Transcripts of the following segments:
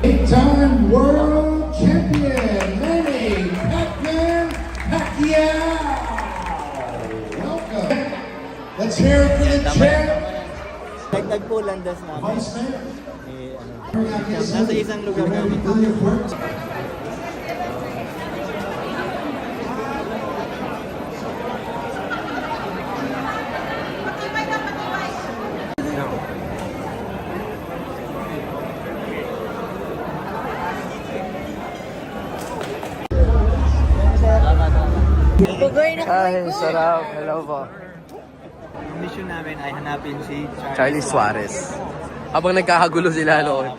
Eight-time world champion, Manny Pacquiao. Welcome. Let's hear it for the champ. Nagtag po landas namin. Vice Mayor. Nasa isang lugar namin. Ay, sarap. Hello po. Ang mission namin ay hanapin si Charlie Suarez. Habang nagkakagulo sila, Lord.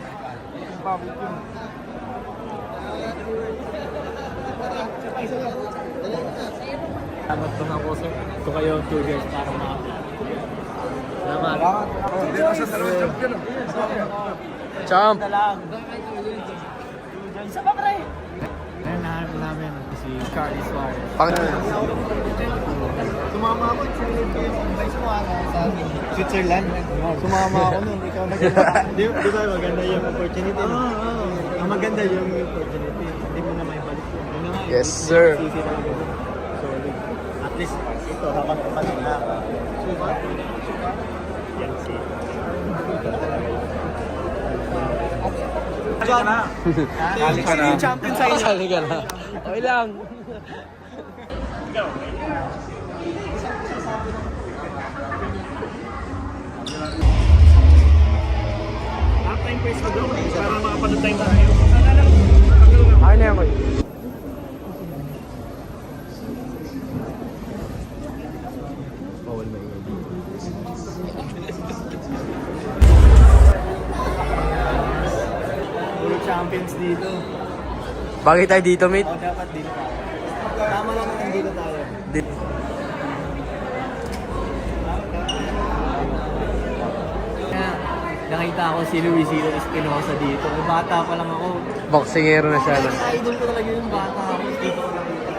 Salamat po na po sir. Ito kayo 2 years para makapila. Salamat. Champ! Isa pa pre! Ngayon nahanap namin si Charlie Suarez. Sumama ako sa advice mo sa Switzerland. Sumama ako nun. Ikaw di ba maganda yung opportunity? Ang maganda yung opportunity. Hindi mo na may balik. Yes, sir. So, at least ito habang kapatid na. Suba? Yan si. Yung champion sa inyo. Sali ka na. Okay lang. Half-time press ko daw para makapanood tayo tayo. Ay na yan, boy. Bawal ba yun? Puro champions dito. Bakit tayo dito, mate? O, dapat dito tayo. Tama lang na nandito tayo. Nakita ako si Luisito Espinosa dito. Bata pa lang ako. Boksingero na siya. No? Idol ko talaga yung bata ako. Dito ko lang dito.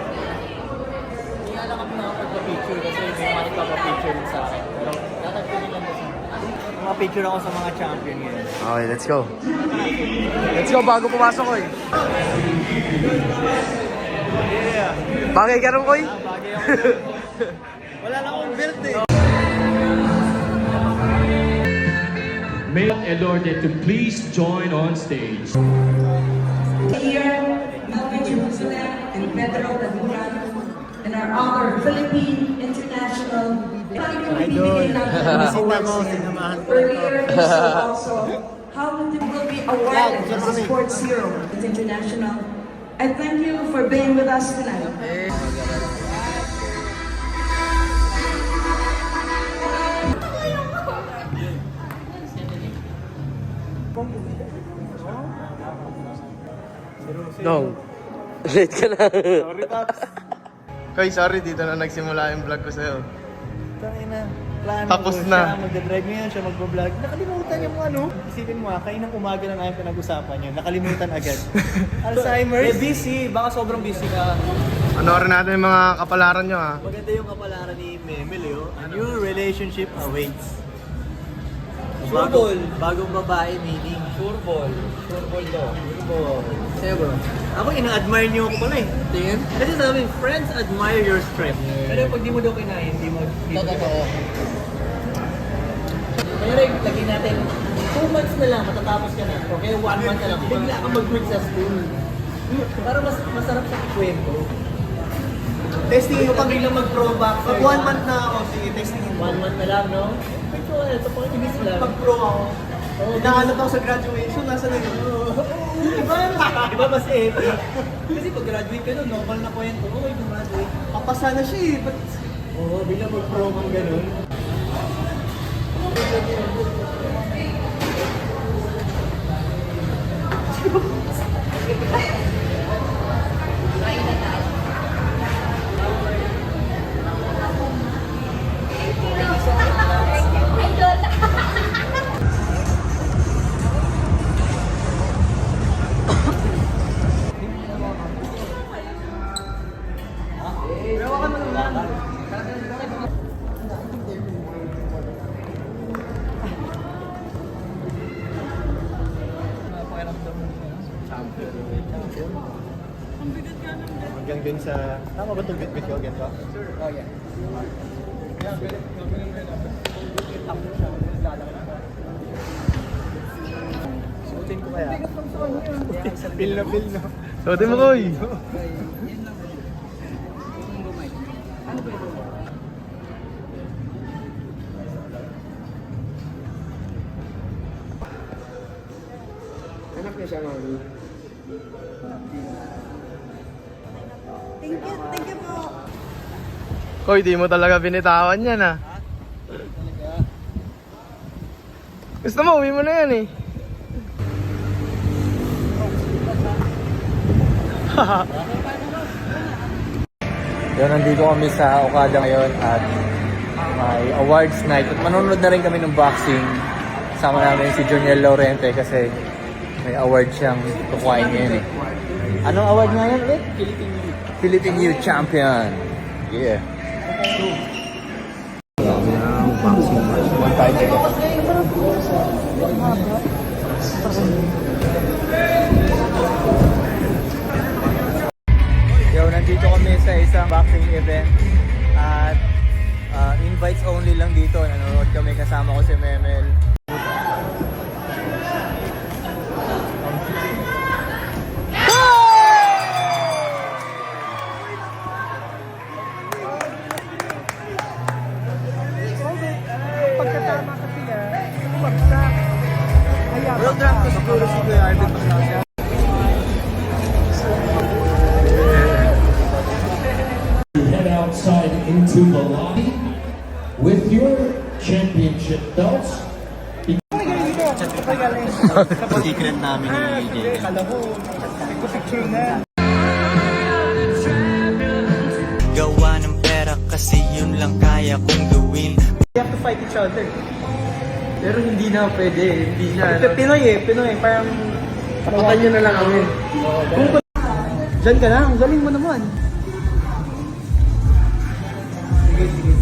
Kaya lang kami nakapagpa-picture kasi may mga nagpapa-picture din sa akin. Pero tatagpilin lang sa mga picture ako sa mga champion ngayon. Okay, let's go. Let's go bago pumasok ko eh. Yeah. Bagay ka rin ko eh. Bagay ako. Wala lang akong belt eh. Mayor Elorde to please join on stage. Here, Melvin Jerusalem and Pedro Taguran, and our other Philippine International Idol. Bisita mo, sinamahan ko. earlier this year also, how it will be awarded as a sports hero at international. I thank you for being with us tonight. No. Late ka na. Sorry, Pops. Koy, sorry. Dito na nagsimula yung vlog ko sa'yo. Tangina. Plano Tapos ko, na. Siya magdadrive ngayon, siya magbablog. Nakalimutan yung ano. Isipin mo kainang umaga na namin pinag-usapan yun. Nakalimutan agad. Alzheimer's? busy. Baka sobrang busy ka. Panoorin natin yung mga kapalaran nyo ha. Maganda yung kapalaran ni Memel, yo. A new relationship awaits. Sureball. Bagong babae, meaning. Sureball. Sureball to. Sureball. Sa'yo bro. Ako, ina-admire niyo ako pala eh. Tingin? Kasi sabi, friends admire your strength. Pero pag di mo daw kinain, di mo... Totoo. Kaya rin, lagyan natin 2 months na lang, matatapos ka na. Okay, 1 month na lang. Bigla ka mag-quit sa school. Para masarap sa kwento. Testing mo pag biglang mag-pro back. Pag 1 month na ako, sige, testing mo. 1 month na lang, no? Ito, ito pang ibis lang. Pag-pro ako, nahanap ako sa graduation, nasa na yun? Diba mas epic? Kasi pag graduate ka nun, normal na kwento. Okay, graduate. Papasa na siya eh. Oo, biglang mag-pro kang ganun. dun sa... Tama ba itong bit-bit ko? Get ba? Oh, yeah. Suotin ko kaya. Feel na feel, no? Suotin mo, Koy. Anak niya siya, mami. Thank you po. Koy, di mo talaga binitawan yan ah. Gusto mo, uwi mo na yan eh. Yun, nandito kami sa Okada ngayon at may awards night at manonood na rin kami ng boxing. Sama namin si Junior Laurente kasi may award siyang kukuhain ngayon eh. Anong award nga yan ulit? Philippine Youth Champion. Yeah. Yo, nandito kami sa isang boxing event at invites only lang dito. Nanonood kami kasama ko si Memel. Pagkatama kasi niya, pagsak. World rank ko siguro si Kuya Arvin Pagkasya. Head outside into the lobby with your championship belts. Secret namin ni JL. Kala ko, nagpapicture na. Gawa ng pera kasi yun lang kaya kong gawin. We have to fight each other. Pero hindi na pwede. Hindi na. Pinoy eh, Pinoy. Parang... Tapakan nyo na lang kami. Diyan ka na, ang galing mo naman. Sige, sige.